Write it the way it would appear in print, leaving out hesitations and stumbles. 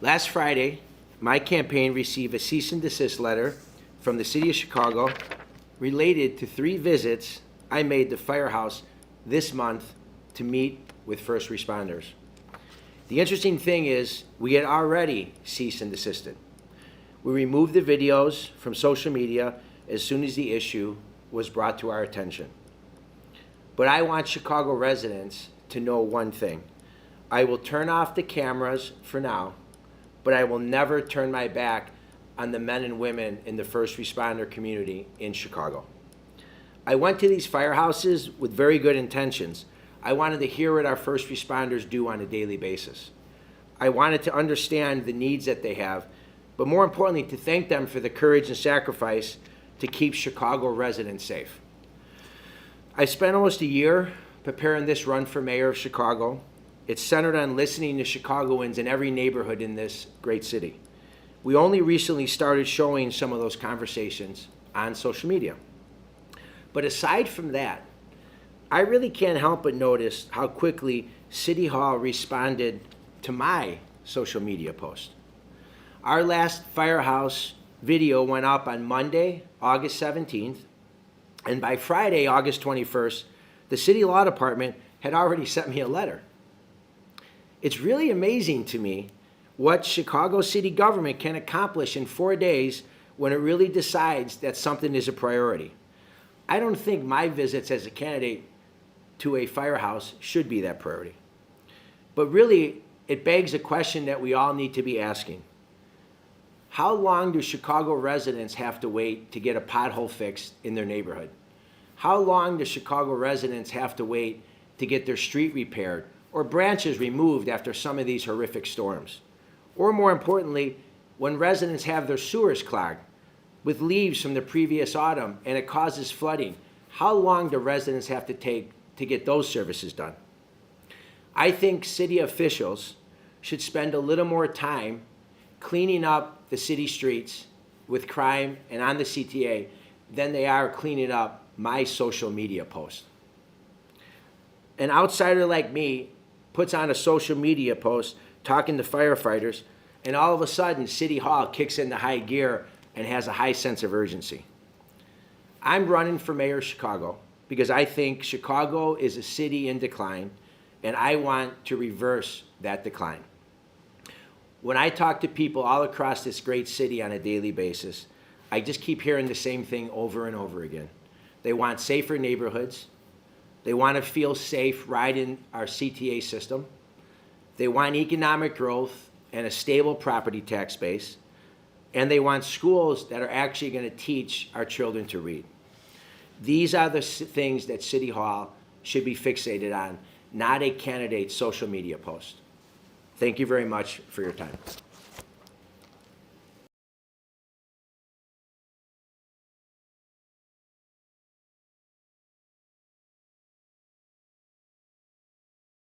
Last Friday, my campaign received a cease and desist letter from the City of Chicago related to 3 visits I made to Firehouse this month to meet with first responders. The interesting thing is, we had already ceased and desisted. We removed the videos from social media as soon as the issue was brought to our attention. But I want Chicago residents to know one thing. I will turn off the cameras for now, but I will never turn my back on the men and women in the first responder community in Chicago. I went to these firehouses with very good intentions. I wanted to hear what our first responders do on a daily basis. I wanted to understand the needs that they have, but more importantly, to thank them for the courage and sacrifice to keep Chicago residents safe. I spent almost a year preparing this run for mayor of Chicago. It's centered on listening to Chicagoans in every neighborhood in this great city. We only recently started showing some of those conversations on social media. But aside from that, I really can't help but notice how quickly City Hall responded to my social media post. Our last Firehouse video went up on Monday, August 17th, and by Friday, August 21st, the City Law Department had already sent me a letter. It's really amazing to me what Chicago city government can accomplish in 4 days when it really decides that something is a priority. I don't think my visits as a candidate to a firehouse should be that priority. But really, it begs a question that we all need to be asking. How long do Chicago residents have to wait to get a pothole fixed in their neighborhood? How long do Chicago residents have to wait to get their street repaired or branches removed after some of these horrific storms? Or more importantly, when residents have their sewers clogged with leaves from the previous autumn and it causes flooding, how long do residents have to take to get those services done? I think city officials should spend a little more time cleaning up the city streets with crime and on the CTA than they are cleaning up my social media post. An outsider like me puts on a social media post talking to firefighters, and all of a sudden City Hall kicks into high gear and has a high sense of urgency. I'm running for mayor of Chicago because I think Chicago is a city in decline, and I want to reverse that decline. When I talk to people all across this great city on a daily basis, I just keep hearing the same thing over and over again. They want safer neighborhoods. They want to feel safe riding our CTA system. They want economic growth and a stable property tax base. And they want schools that are actually going to teach our children to read. These are the things that City Hall should be fixated on, not a candidate's social media post. Thank you very much for your time.